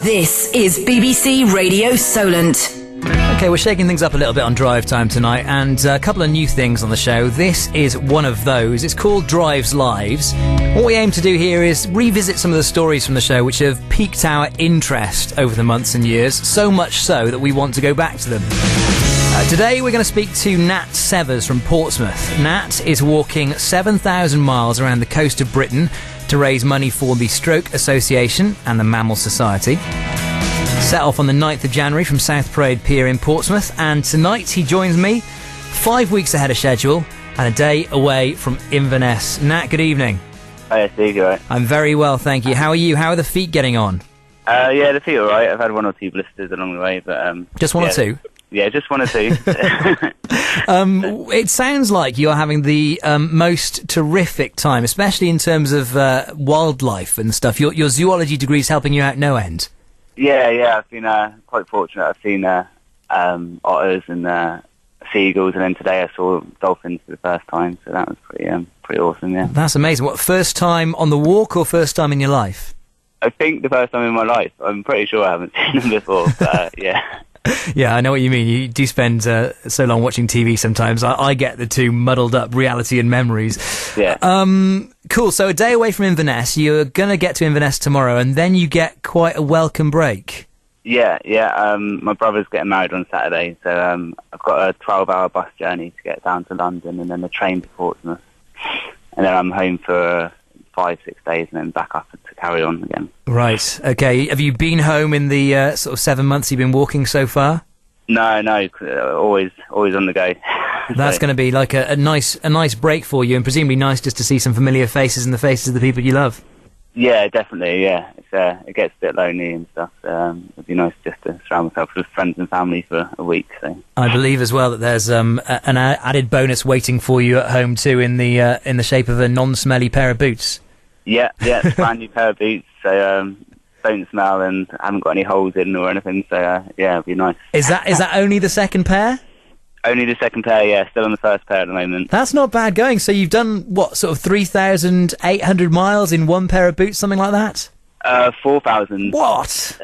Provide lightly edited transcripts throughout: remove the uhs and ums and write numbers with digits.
This is BBC Radio Solent. Okay, we're shaking things up a little bit on Drive Time tonight, and a couple of new things on the show. This is one of those. It's called Drives Lives. What we aim to do here is revisit some of the stories from the show which have piqued our interest over the months and years, so much so that we want to go back to them. Today we're going to speak to Nat Severs from Portsmouth. Nat is walking 7,000 miles around the coast of Britain to raise money for the Stroke Association and the Mammal Society. Set off on the 9th of January from South Parade Pier in Portsmouth, and tonight he joins me 5 weeks ahead of schedule and a day away from Inverness. Nat, good evening. Hi, Steve, you alright? I'm very well, thank you. How are you? How are the feet getting on? Yeah, the feet are alright. I've had one or two blisters along the way, but... just one or two? Yeah, just one or two. It sounds like you're having the most terrific time, especially in terms of wildlife and stuff. Your zoology degree is helping you out no end. Yeah, I've been quite fortunate. I've seen otters and seagulls, and then today I saw dolphins for the first time, so that was pretty awesome, yeah. That's amazing. What, first time on the walk or first time in your life? I think the first time in my life. I'm pretty sure I haven't seen them before, but yeah. Yeah, I know what you mean. You do spend so long watching TV sometimes. I get the two muddled up, reality and memories. Yeah. Cool. So a day away from Inverness. You're going to get to Inverness tomorrow, and then you get quite a welcome break. Yeah. My brother's getting married on Saturday, so I've got a 12-hour bus journey to get down to London, and then a train to Portsmouth. And then I'm home for 5-6 days, and then back up to carry on again. Right. Okay. Have you been home in the sort of 7 months you've been walking so far? No. Always on the go. That's going to be like a nice break for you, and presumably nice just to see some familiar faces and the faces of the people you love. Yeah, definitely. Yeah, it gets a bit lonely and stuff. It'd be nice just to surround myself with friends and family for a week. So I believe as well that there's an added bonus waiting for you at home too, in the shape of a non-smelly pair of boots. Yeah, it's a brand new pair of boots, so don't smell and haven't got any holes in or anything. So it'd be nice. Is that only the second pair? Only the second pair, yeah. Still on the first pair at the moment. That's not bad going. So you've done, what, sort of 3,800 miles in one pair of boots, something like that? 4,000. What?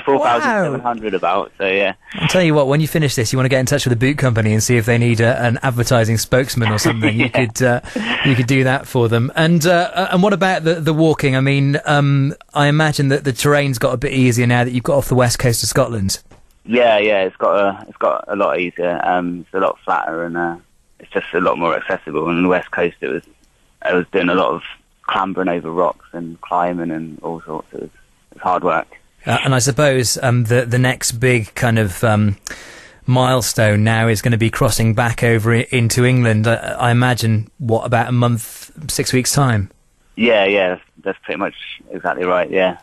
4,700 about, so yeah. I'll tell you what, when you finish this, you want to get in touch with the boot company and see if they need an advertising spokesman or something. Yeah. You could do that for them. And what about the walking? I mean, I imagine that the terrain's got a bit easier now that you've got off the west coast of Scotland. Yeah, it's got a lot easier. It's a lot flatter, and it's just a lot more accessible. On the west coast, I was doing a lot of clambering over rocks and climbing and all sorts. It was hard work. And I suppose the next big kind of milestone now is going to be crossing back over into England. I imagine, what, about a month, 6 weeks' time? Yeah, that's pretty much exactly right, yeah.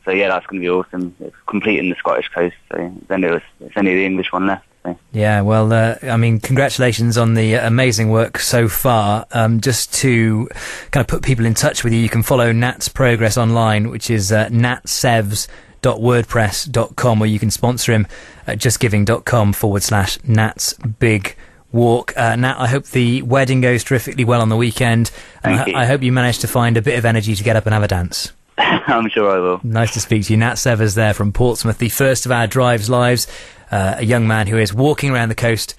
So yeah, that's going to be awesome. It's completing the Scottish coast, so then it's only the English one left. So. Yeah, well, I mean, congratulations on the amazing work so far. Just to kind of put people in touch with you, you can follow Nat's progress online, which is natsevs.wordpress.com, or you can sponsor him at justgiving.com/Nat's Big Walk. Nat, I hope the wedding goes terrifically well on the weekend. Thank you. I hope you manage to find a bit of energy to get up and have a dance. I'm sure I will. Nice to speak to you. Nat Severs there from Portsmouth, the first of our Drives Lives, a young man who is walking around the coast